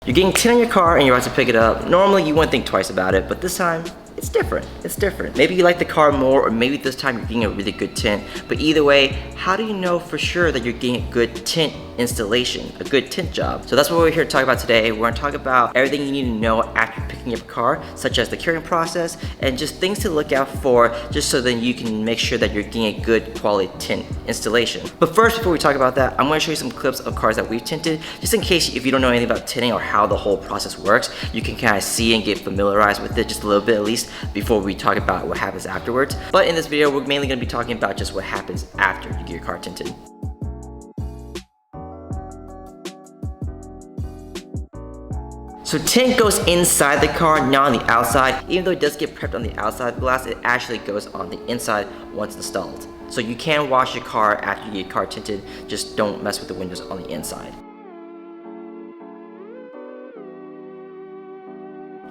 You're getting tint on your car and you're about to pick it up. Normally you wouldn't think twice about it, but this time, it's different. It's different. Maybe you like the car more, or maybe this time you're getting a really good tint. But either way, how do you know for sure that you're getting a good tint installation, a good tint job? So that's what we're here to talk about today. We're gonna talk about everything you need to know after picking up a car, such as the curing process, and just things to look out for, just so then you can make sure that you're getting a good quality tint installation. But first, before we talk about that, I'm gonna show you some clips of cars that we've tinted, just in case if you don't know anything about tinting or how the whole process works, you can kind of see and get familiarized with it just a little bit at least before we talk about what happens afterwards. But in this video, we're mainly gonna be talking about just what happens after you get your car tinted. So tint goes inside the car, not on the outside. Even though it does get prepped on the outside of the glass, it actually goes on the inside once installed. So you can wash your car after you get your car tinted, just don't mess with the windows on the inside.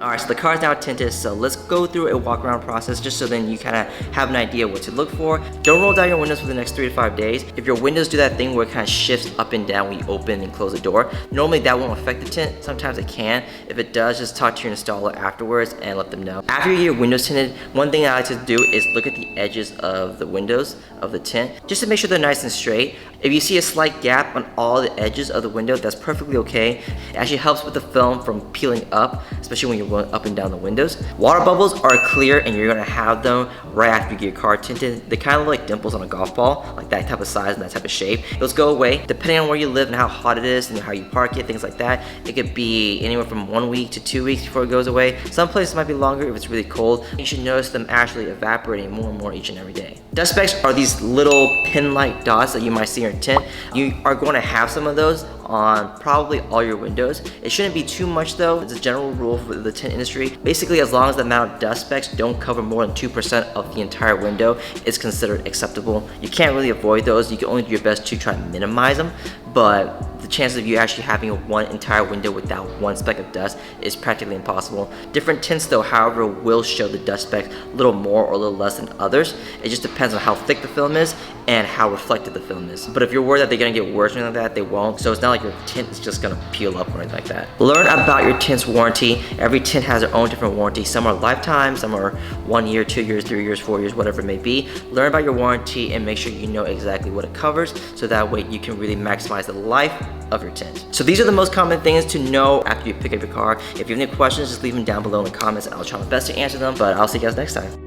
Alright, so the car is now tinted, so let's go through a walk around process just so then you kind of have an idea what to look for. Don't roll down your windows for the next 3 to 5 days. If your windows do that thing where it kind of shifts up and down when you open and close the door, normally that won't affect the tint. Sometimes it can. If it does, just talk to your installer afterwards and let them know. After you get your windows tinted, one thing I like to do is look at the edges of the windows of the tint just to make sure they're nice and straight. If you see a slight gap on all the edges of the window, that's perfectly okay. It actually helps with the film from peeling up, especially when you're going up and down the windows. Water bubbles are clear and you're gonna have them right after you get your car tinted. They kind of look like dimples on a golf ball, like that type of size and that type of shape. Those go away depending on where you live and how hot it is and how you park it, things like that. It could be anywhere from 1 week to 2 weeks before it goes away. Some places might be longer if it's really cold. You should notice them actually evaporating more and more each and every day. Dust specks are these little pin-like dots that you might see in your tint. You are going to have some of those on probably all your windows. It shouldn't be too much though. It's a general rule for the tint industry. Basically, as long as the amount of dust specks don't cover more than 2% of the entire window, it's considered acceptable. You can't really avoid those. You can only do your best to try and minimize them, but the chances of you actually having one entire window without one speck of dust is practically impossible. Different tints though, however, will show the dust specks a little more or a little less than others. It just depends on how thick the film is and how reflective the film is. But if you're worried that they're gonna get worse or anything like that, they won't. So it's not like your tint is just gonna peel up or anything like that. Learn about your tint's warranty. Every tint has their own different warranty. Some are lifetime, some are 1 year, 2 years, 3 years, 4 years, whatever it may be. Learn about your warranty and make sure you know exactly what it covers, so that way you can really maximize the life of your tint. So these are the most common things to know after you pick up your car. If you have any questions, just leave them down below in the comments and I'll try my best to answer them, but I'll see you guys next time.